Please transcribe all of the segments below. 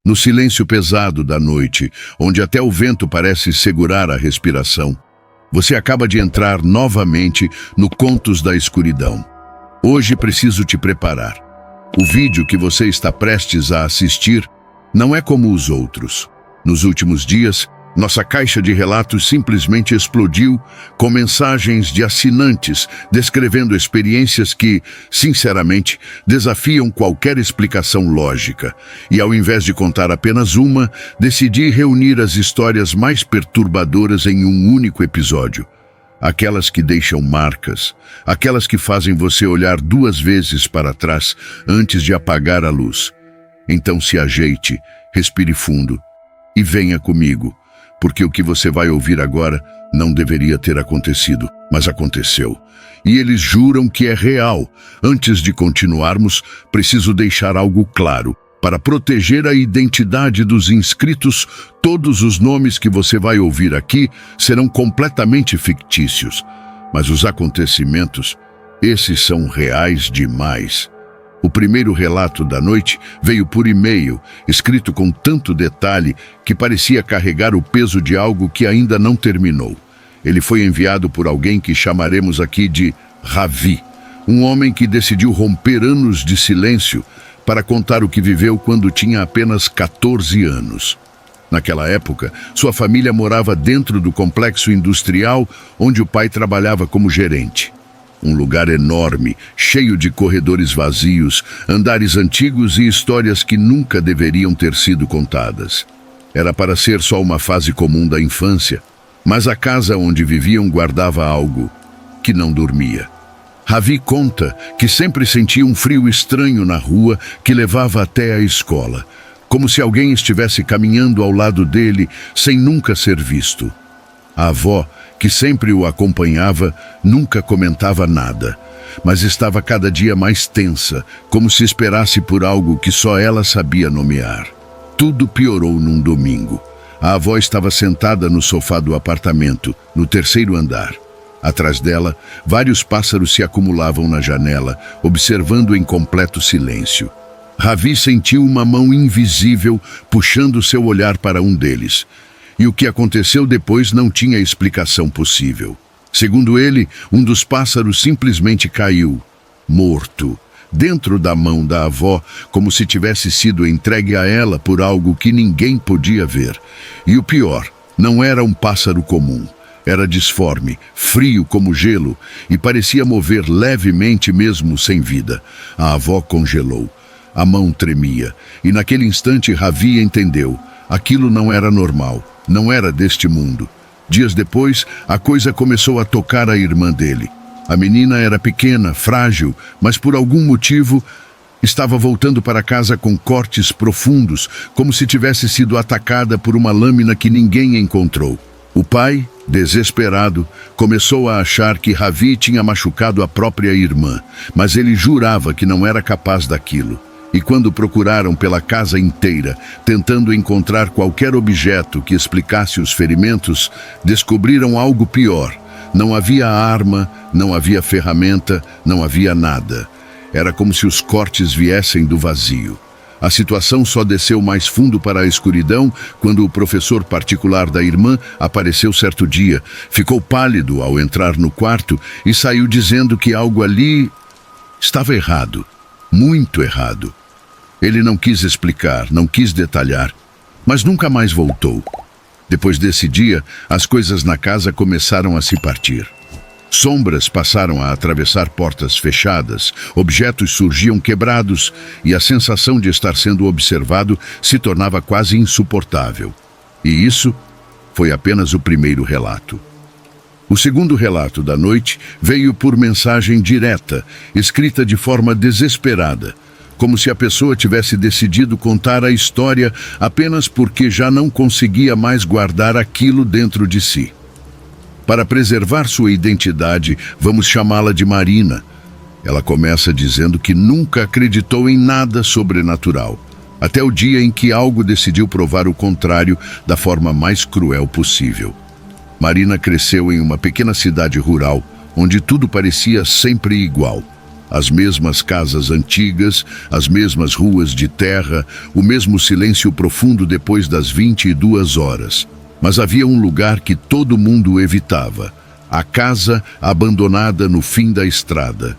no silêncio pesado da noite, onde até o vento parece segurar a respiração, você acaba de entrar novamente no Contos da Escuridão. Hoje preciso te preparar. O vídeo que você está prestes a assistir não é como os outros. Nos últimos dias, nossa caixa de relatos simplesmente explodiu com mensagens de assinantes descrevendo experiências que, sinceramente, desafiam qualquer explicação lógica. E ao invés de contar apenas uma, decidi reunir as histórias mais perturbadoras em um único episódio. Aquelas que deixam marcas, aquelas que fazem você olhar 2 vezes para trás antes de apagar a luz. Então se ajeite, respire fundo e venha comigo, porque o que você vai ouvir agora não deveria ter acontecido, mas aconteceu. E eles juram que é real. Antes de continuarmos, preciso deixar algo claro. Para proteger a identidade dos inscritos, todos os nomes que você vai ouvir aqui serão completamente fictícios. Mas os acontecimentos, esses são reais demais. O primeiro relato da noite veio por e-mail, escrito com tanto detalhe que parecia carregar o peso de algo que ainda não terminou. Ele foi enviado por alguém que chamaremos aqui de Ravi, um homem que decidiu romper anos de silêncio para contar o que viveu quando tinha apenas 14 anos. Naquela época, sua família morava dentro do complexo industrial onde o pai trabalhava como gerente. Um lugar enorme, cheio de corredores vazios, andares antigos e histórias que nunca deveriam ter sido contadas. Era para ser só uma fase comum da infância, mas a casa onde viviam guardava algo que não dormia. Ravi conta que sempre sentia um frio estranho na rua que levava até a escola, como se alguém estivesse caminhando ao lado dele sem nunca ser visto. A avó, que sempre o acompanhava, nunca comentava nada, mas estava cada dia mais tensa, como se esperasse por algo que só ela sabia nomear. Tudo piorou num domingo. A avó estava sentada no sofá do apartamento, no 3º andar. Atrás dela, vários pássaros se acumulavam na janela, observando em completo silêncio. Ravi sentiu uma mão invisível puxando seu olhar para um deles. E o que aconteceu depois não tinha explicação possível. Segundo ele, um dos pássaros simplesmente caiu, morto, dentro da mão da avó, como se tivesse sido entregue a ela por algo que ninguém podia ver. E o pior, não era um pássaro comum. Era disforme, frio como gelo e parecia mover levemente mesmo sem vida. A avó congelou. A mão tremia e naquele instante Ravi entendeu. Aquilo não era normal, não era deste mundo. Dias depois, a coisa começou a tocar a irmã dele. A menina era pequena, frágil, mas por algum motivo estava voltando para casa com cortes profundos, como se tivesse sido atacada por uma lâmina que ninguém encontrou. O pai, desesperado, começou a achar que Ravi tinha machucado a própria irmã, mas ele jurava que não era capaz daquilo. E quando procuraram pela casa inteira, tentando encontrar qualquer objeto que explicasse os ferimentos, descobriram algo pior. Não havia arma, não havia ferramenta, não havia nada. Era como se os cortes viessem do vazio. A situação só desceu mais fundo para a escuridão quando o professor particular da irmã apareceu certo dia. Ficou pálido ao entrar no quarto e saiu dizendo que algo ali estava errado. Muito errado. Ele não quis explicar, não quis detalhar, mas nunca mais voltou. Depois desse dia, as coisas na casa começaram a se partir. Sombras passaram a atravessar portas fechadas, objetos surgiam quebrados e a sensação de estar sendo observado se tornava quase insuportável. E isso foi apenas o primeiro relato. O segundo relato da noite veio por mensagem direta, escrita de forma desesperada, como se a pessoa tivesse decidido contar a história apenas porque já não conseguia mais guardar aquilo dentro de si. Para preservar sua identidade, vamos chamá-la de Marina. Ela começa dizendo que nunca acreditou em nada sobrenatural, até o dia em que algo decidiu provar o contrário da forma mais cruel possível. Marina cresceu em uma pequena cidade rural, onde tudo parecia sempre igual. As mesmas casas antigas, as mesmas ruas de terra, o mesmo silêncio profundo depois das 22 horas. Mas havia um lugar que todo mundo evitava: a casa abandonada no fim da estrada.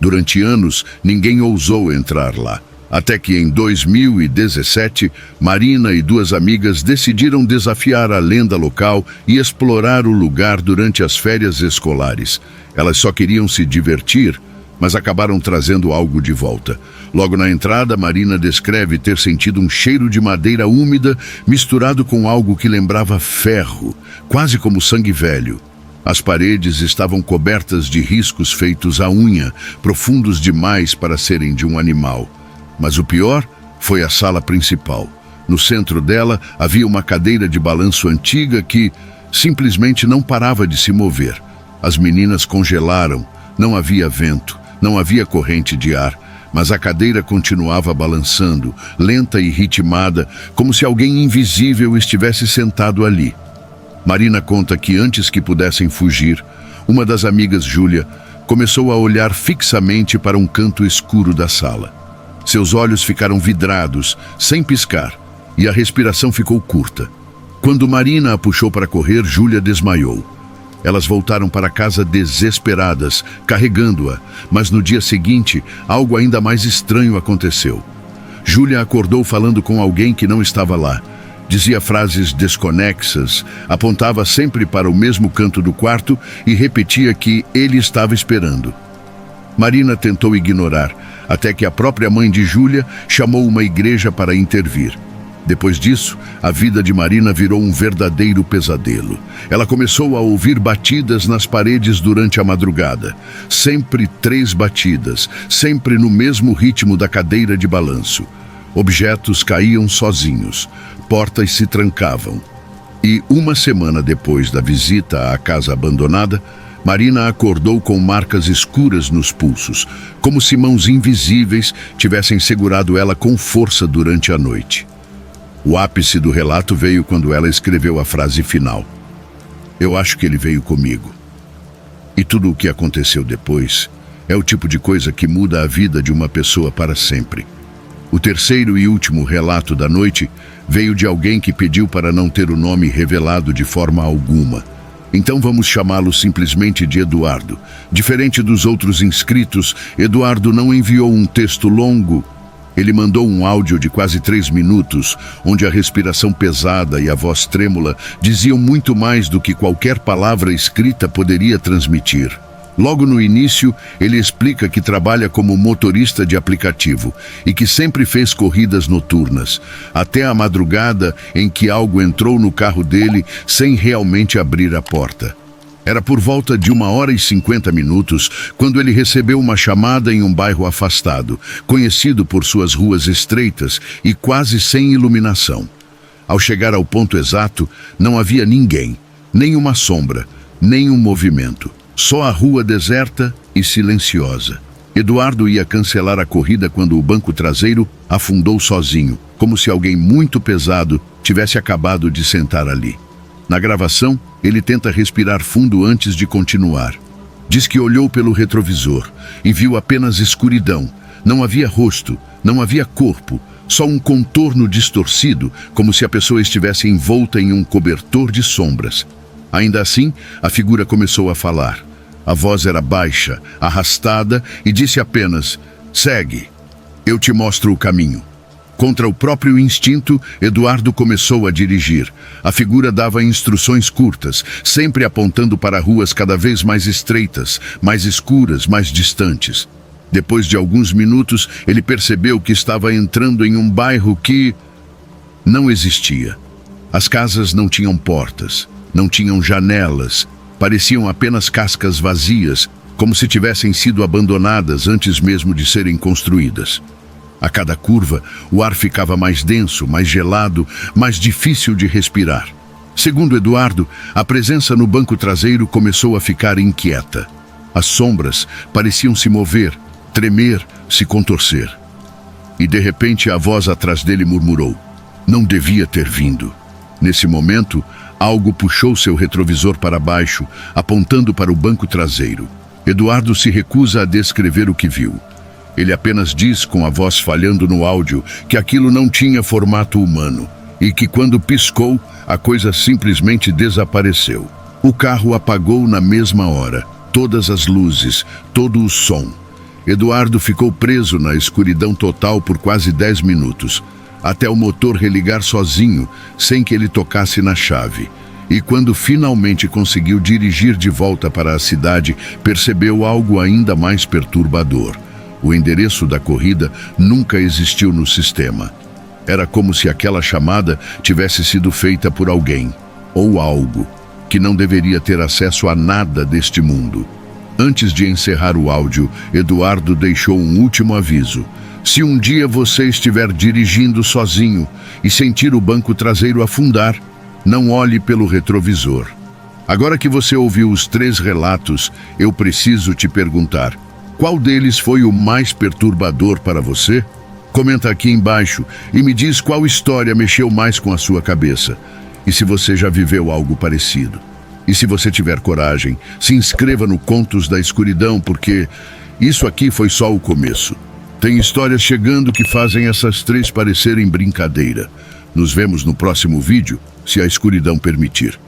Durante anos, ninguém ousou entrar lá. Até que em 2017, Marina e duas amigas decidiram desafiar a lenda local e explorar o lugar durante as férias escolares. Elas só queriam se divertir, mas acabaram trazendo algo de volta. Logo na entrada, Marina descreve ter sentido um cheiro de madeira úmida misturado com algo que lembrava ferro, quase como sangue velho. As paredes estavam cobertas de riscos feitos à unha, profundos demais para serem de um animal. Mas o pior foi a sala principal. No centro dela havia uma cadeira de balanço antiga que simplesmente não parava de se mover. As meninas congelaram, não havia vento, não havia corrente de ar, mas a cadeira continuava balançando, lenta e ritmada, como se alguém invisível estivesse sentado ali. Marina conta que antes que pudessem fugir, uma das amigas, Júlia, começou a olhar fixamente para um canto escuro da sala. Seus olhos ficaram vidrados, sem piscar, e a respiração ficou curta. Quando Marina a puxou para correr, Júlia desmaiou. Elas voltaram para casa desesperadas, carregando-a, mas no dia seguinte, algo ainda mais estranho aconteceu. Júlia acordou falando com alguém que não estava lá. Dizia frases desconexas, apontava sempre para o mesmo canto do quarto e repetia que ele estava esperando. Marina tentou ignorar, até que a própria mãe de Júlia chamou uma igreja para intervir. Depois disso, a vida de Marina virou um verdadeiro pesadelo. Ela começou a ouvir batidas nas paredes durante a madrugada. Sempre 3 batidas, sempre no mesmo ritmo da cadeira de balanço. Objetos caíam sozinhos, portas se trancavam. E uma semana depois da visita à casa abandonada, Marina acordou com marcas escuras nos pulsos, como se mãos invisíveis tivessem segurado ela com força durante a noite. O ápice do relato veio quando ela escreveu a frase final: "Eu acho que ele veio comigo." E tudo o que aconteceu depois é o tipo de coisa que muda a vida de uma pessoa para sempre. O terceiro e último relato da noite veio de alguém que pediu para não ter o nome revelado de forma alguma. Então vamos chamá-lo simplesmente de Eduardo. Diferente dos outros inscritos, Eduardo não enviou um texto longo. Ele mandou um áudio de quase 3 minutos, onde a respiração pesada e a voz trêmula diziam muito mais do que qualquer palavra escrita poderia transmitir. Logo no início, ele explica que trabalha como motorista de aplicativo e que sempre fez corridas noturnas, até a madrugada em que algo entrou no carro dele sem realmente abrir a porta. Era por volta de 1h50 quando ele recebeu uma chamada em um bairro afastado, conhecido por suas ruas estreitas e quase sem iluminação. Ao chegar ao ponto exato, não havia ninguém, nem uma sombra, nem um movimento. Só a rua deserta e silenciosa. Eduardo ia cancelar a corrida quando o banco traseiro afundou sozinho, como se alguém muito pesado tivesse acabado de sentar ali. Na gravação, ele tenta respirar fundo antes de continuar. Diz que olhou pelo retrovisor e viu apenas escuridão. Não havia rosto, não havia corpo, só um contorno distorcido, como se a pessoa estivesse envolta em um cobertor de sombras. Ainda assim, a figura começou a falar. A voz era baixa, arrastada e disse apenas: "Segue, eu te mostro o caminho." Contra o próprio instinto, Eduardo começou a dirigir. A figura dava instruções curtas, sempre apontando para ruas cada vez mais estreitas, mais escuras, mais distantes. Depois de alguns minutos, ele percebeu que estava entrando em um bairro que não existia. As casas não tinham portas. Não tinham janelas, pareciam apenas cascas vazias, como se tivessem sido abandonadas antes mesmo de serem construídas. A cada curva, o ar ficava mais denso, mais gelado, mais difícil de respirar. Segundo Eduardo, a presença no banco traseiro começou a ficar inquieta. As sombras pareciam se mover, tremer, se contorcer. E de repente a voz atrás dele murmurou: "Não devia ter vindo." Nesse momento, algo puxou seu retrovisor para baixo, apontando para o banco traseiro. Eduardo se recusa a descrever o que viu. Ele apenas diz, com a voz falhando no áudio, que aquilo não tinha formato humano e que quando piscou, a coisa simplesmente desapareceu. O carro apagou na mesma hora, todas as luzes, todo o som. Eduardo ficou preso na escuridão total por quase 10 minutos, até o motor religar sozinho, sem que ele tocasse na chave. E quando finalmente conseguiu dirigir de volta para a cidade, percebeu algo ainda mais perturbador. O endereço da corrida nunca existiu no sistema. Era como se aquela chamada tivesse sido feita por alguém, ou algo, que não deveria ter acesso a nada deste mundo. Antes de encerrar o áudio, Eduardo deixou um último aviso. Se um dia você estiver dirigindo sozinho e sentir o banco traseiro afundar, não olhe pelo retrovisor. Agora que você ouviu os 3 relatos, eu preciso te perguntar, qual deles foi o mais perturbador para você? Comenta aqui embaixo e me diz qual história mexeu mais com a sua cabeça. E se você já viveu algo parecido. E se você tiver coragem, se inscreva no Contos da Escuridão, porque isso aqui foi só o começo. Tem histórias chegando que fazem essas 3 parecerem brincadeira. Nos vemos no próximo vídeo, se a escuridão permitir.